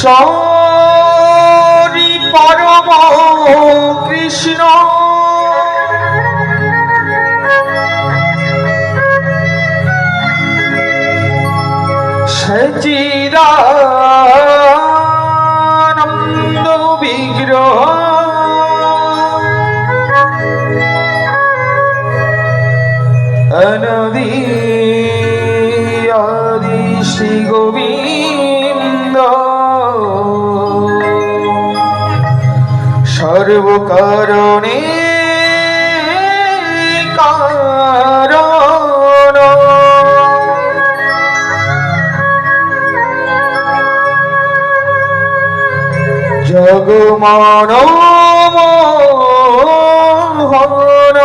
sorry পরম কৃষ্ণ সচিদানন্দ বিগ্রহ অনদি আদি শ্রী গোবিন্দ সর্বকারণে কারণ জগমন মোহন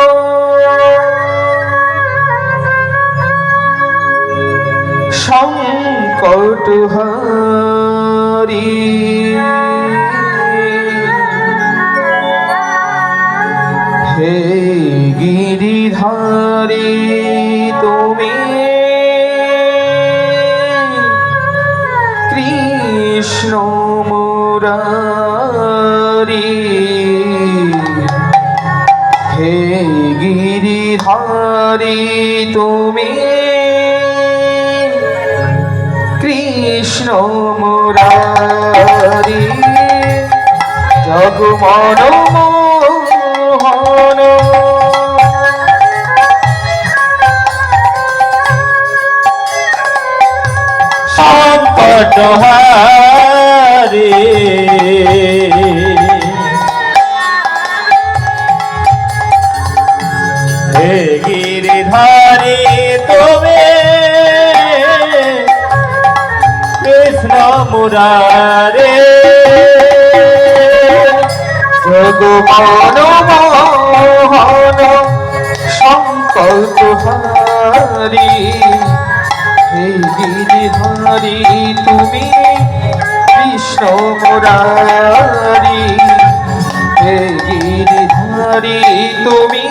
সংকট হারি হে গিরিধারী তুমি কৃষ্ণ মুরারি হে গিরিধারী তুমি কৃষ্ণ মুরারি জগমন মোহন সংকট হারি হে গিরিধারী তুমি কৃষ্ণ মুরারে জগমন মোহন সংকল্প হারি হে গিরিধারী তুমি কৃষ্ণ মুরারি হে গিরিধারী তুমি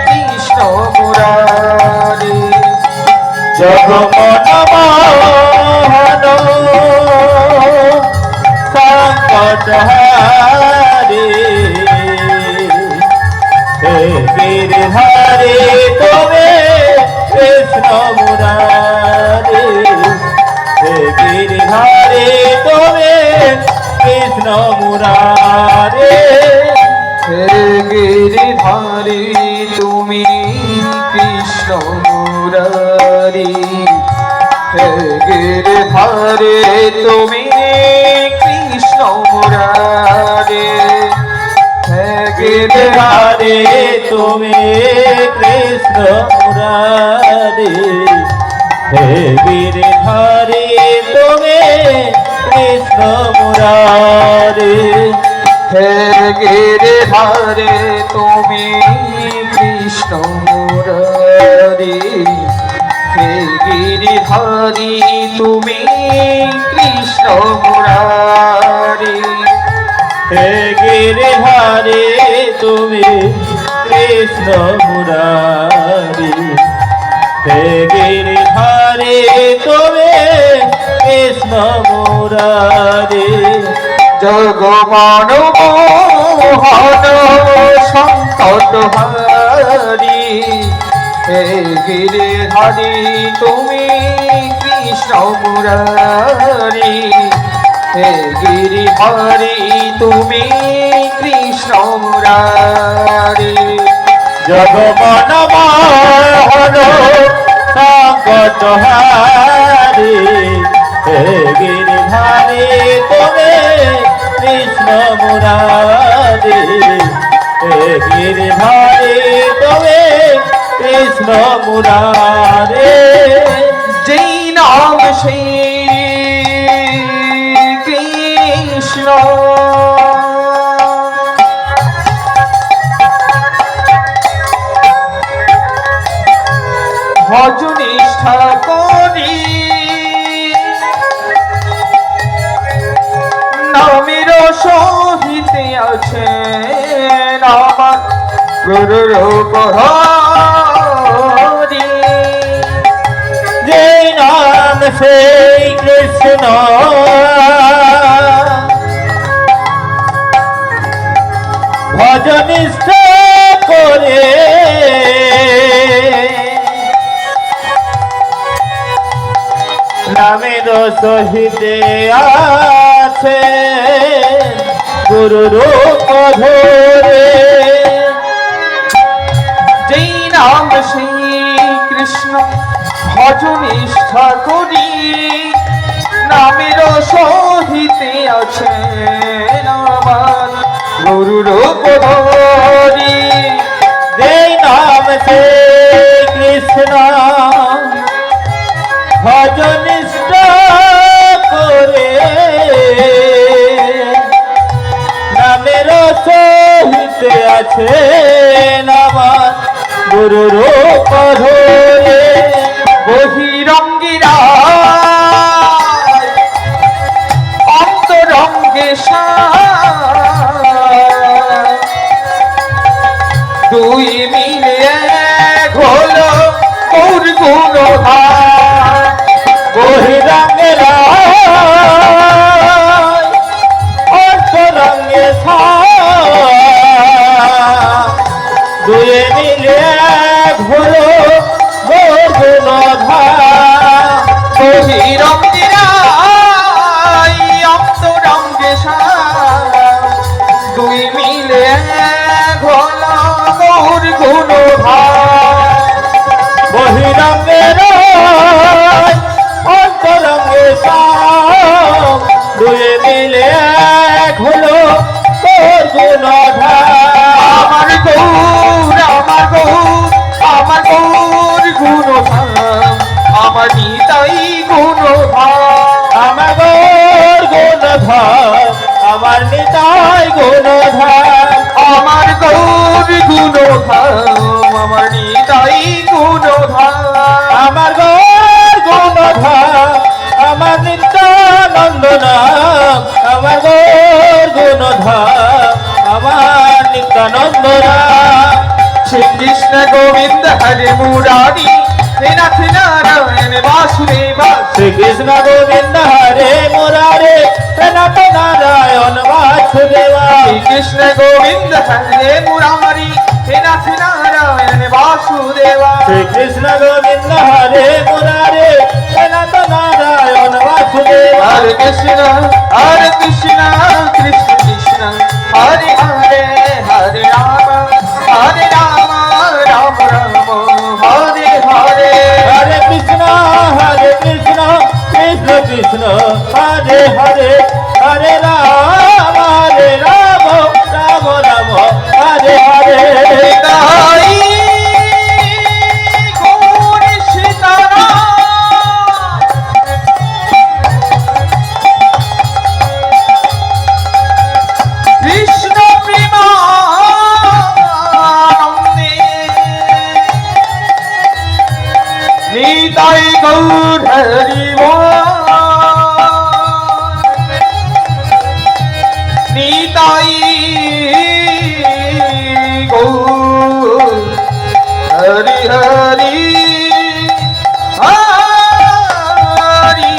কৃষ্ণ মুরারি জগমন মোহন সংকট হারি হে গিরিধারী তুমি কৃষ্ণ মুরারি হে গিরিধারী তুমি কৃষ্ণ মুরারি হে গিরিধারী তুমি কৃষ্ণ মুরারি হে গিরিধারী তুমি কৃষ্ণ মুরারি হে গিরিধারী তুমি কৃষ্ণ মুরারি হে গিরিধারী তুমি কৃষ্ণ মুরারি হে গিরিধারী তুমি কৃষ্ণ মুরারি হে গিরিধারী তুমি কৃষ্ণ মুরারি হে গিরিধারী তুমি কৃষ্ণ মুরারি হে গিরিধারী তুমি কৃষ্ণ মুরারি জগমন মোহন সংকট হারি হে গিরিধারী তুমি কৃষ্ণ মুরারি হে গিরিধারী তুমি কৃষ্ণ মুরারি জগমন মোহন সংকট হারি হে গিরিধারী তুমি কৃষ্ণ মুরারি হে গিরিধারী তুমি কৃষ্ণ মুরারি যেই নাম সেই কৃষ্ণ ভজ নিষ্ঠা করি নামের সহিতে আছে আমার গুরুর হরি যে নাম সেই কৃষ্ণ ভজনিষ্ঠ করে নামের সহিতে আছে গুরু রূপ ধরে যেই নাম সেই কৃষ্ণ ভজনিষ্ঠা করি নামের সহিতে আছে আমার গুরু রূপ ধরি যেই নাম সে কৃষ্ণ ভজনিষ্ঠ করে নামের সহিতে আছে আমার গুরু রূপ ধরে বহিরঙ্গিরা অন্তরঙ্গে দুই মিলে এক হলো গৌর গুণধার বহিরঙ্গের অন্তরঙ্গে দুয়ে মিলে ঘোলো বহিরঙ্গিরা অন্তরঙ্গে দুই মিলে এক হলো গৌর গুণধার বহিরঙ্গের অন্তরঙ্গে দুয়ে মিলে ঘোলো গুণধার আমার গৌর আমার গৌর আমার গৌর গুণধাম আমার নিতাই গুণধাম আমার গৌর গুণধার আমার নিতাই গুণধার আমার গৌর গুণধাম আমার নিতাই গুণধাম আমার গৌর গুণধার আমার নিত্যানন্দ নাম আমার গৌর গুণধার আমার নিত্যানন্দ নাম শ্রী কৃষ্ণ গোবিন্দ হরে মুরারি হে নাথ নারায়ণ বাসুদেবা শ্রীকৃষ্ণ গোবিন্দ হরে মুরারে নাথ নারায়ণ বাসুদেবা শ্রী কৃষ্ণ গোবিন্দ হরে মুরারি হে নাথ নারায়ণ বাসুদেবা শ্রীকৃষ্ণ গোবিন্দ হরে মুরারে নাথ নারায়ণ বাসুদেবা হরে কৃষ্ণ কৃষ্ণ কৃষ্ণ হরে হরে হরে রাম রাম রাম হরে হরে হরে কৃষ্ণ কৃষ্ণ কৃষ্ণ হরে হরে হরে রাম রাম রাম হরে হরে তাই গৌর সীতারাম কৃষ্ণ প্রেমানন্দে নিতাই গৌর হরি নিতাই গৌর হরি হরি হরি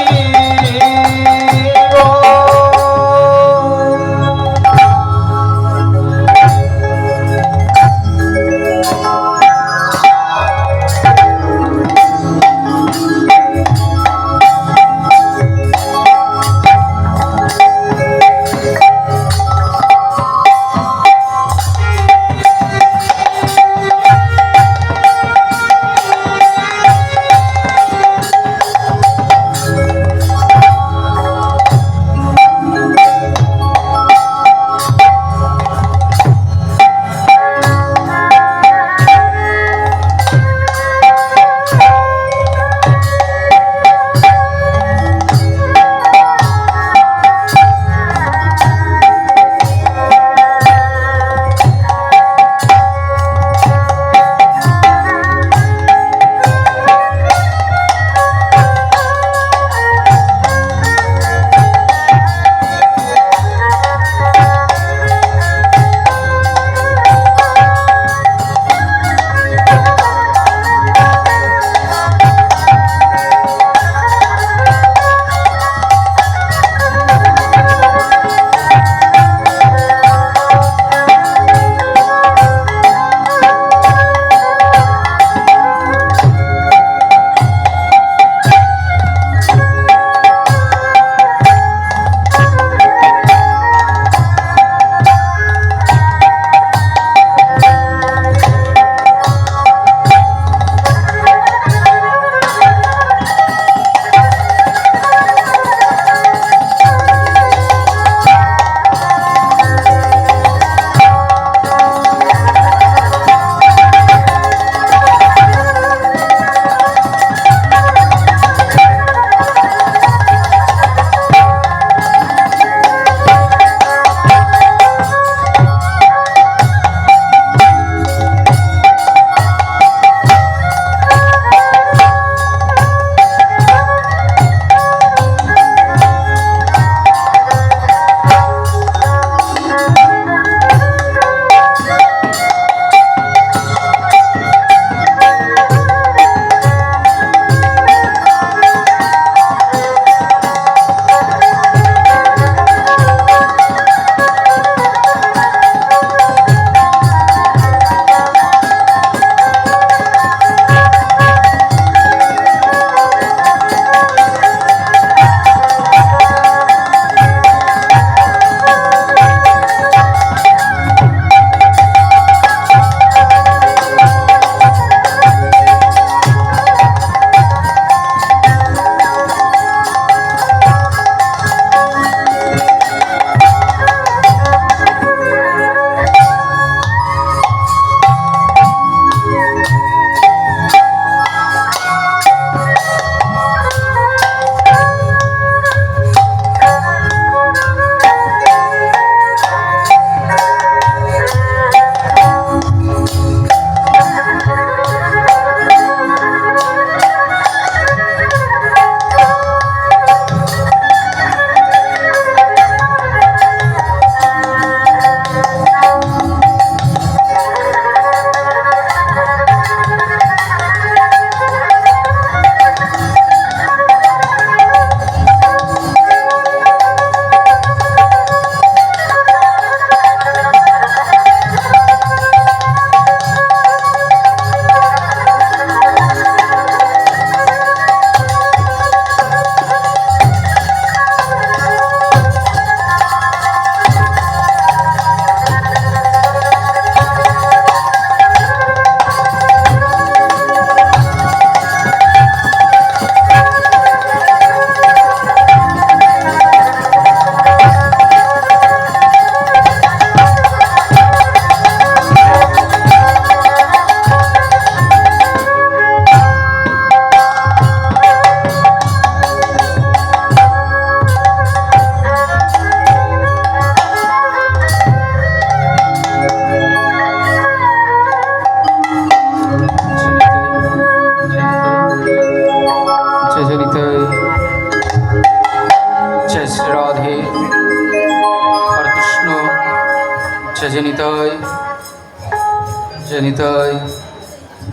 जनिताय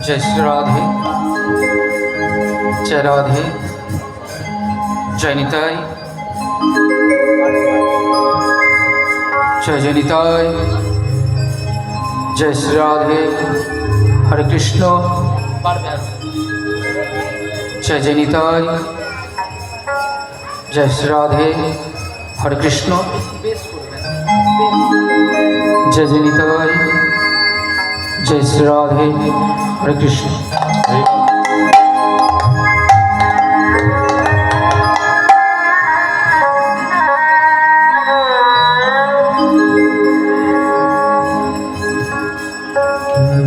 जय श्री राधे जय राधे जनिताय जय जनिताय जय श्री राधे हरे कृष्ण जय जनिताय जय श्री राधे हरे कृष्ण जय जनिताय जय श्री राधे हरे कृष्ण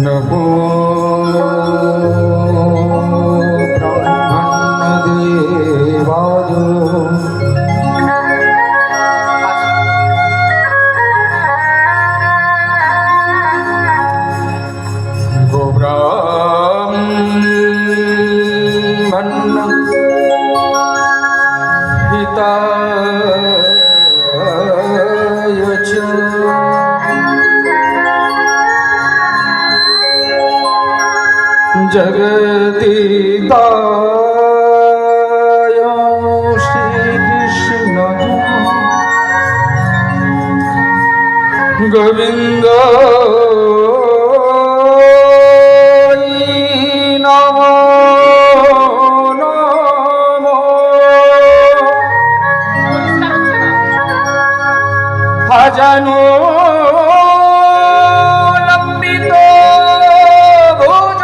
नमो ब्रह्मण्यदेवाय हिताय च जगदिताय श्रीकृष्णाय गोविन्दाय नमो नमः भजनो लम्बितो भुज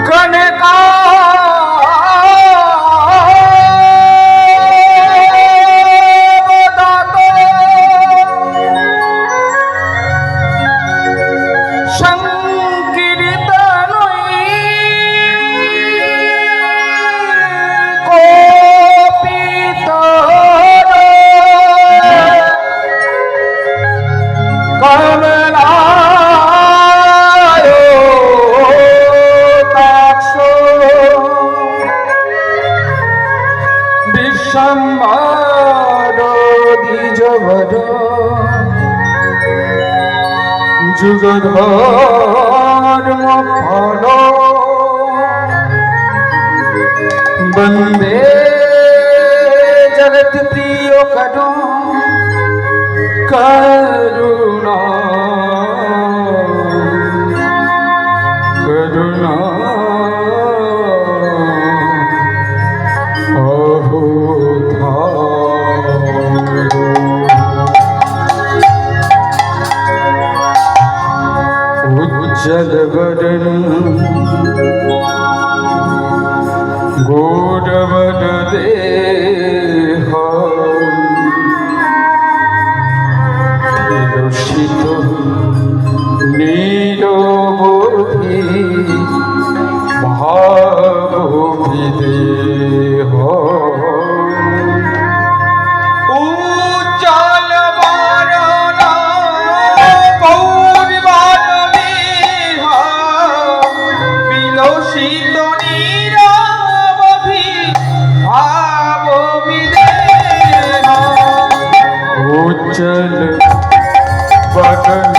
कनका जुगधर्म फल वंदे जगत प्रिय करुणा करुणा उज्जल वदन गौरवन देह विलसित नीरवधि भाव विदेह उज्जल वदन বিলসিত নীরবধি ভাব বিদেহ উজ্জ্বল বদন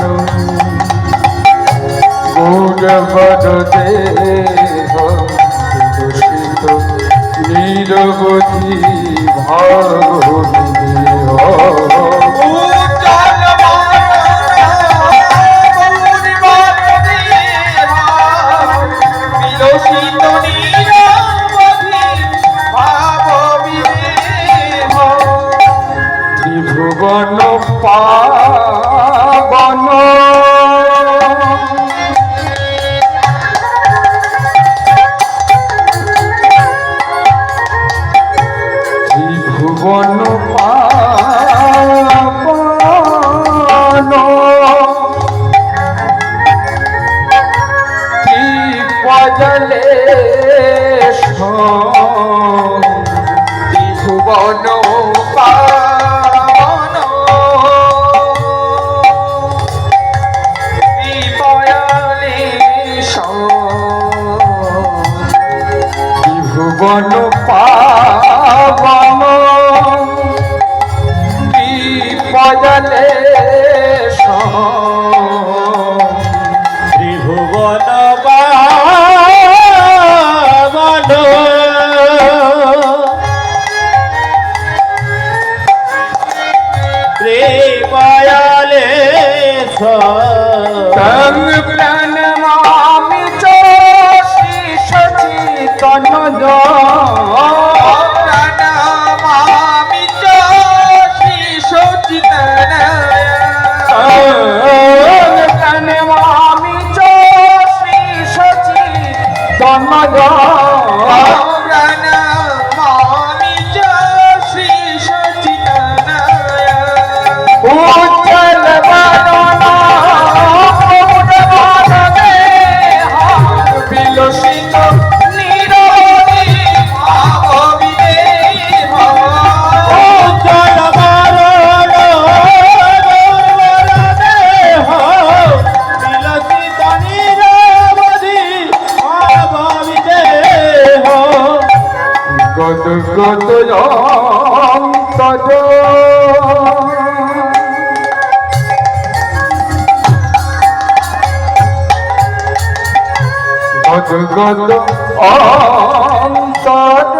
গৌরবদ দেহ বিলসিত নীরবধি ভাব বিদেহ ত্রিভুবন পাবন ত্রিভুবন পাবন ত্রিপদলে ত্রিভুবন পাবন বজলে ত্রিভুবন বামন প্রেময়ালে তং প্রাণমামি চ শ্রী সচিতনন্দ প্রাণমামি চ শ্রী সচিতনন্দ প্রাণমামি চ শ্রী সচিতনন্দ প্রাণমামি চ শ্রী সচিতনন্দ উজ্জ্বল বদনা মৌনবাদনে বিলসিত নিরবধি ভাববিদেহ উজ্জ্বল বরণ দেহ বিলসিত নিরবধি ভাববিদেহ গত গত অন্তর গত গত অন্তর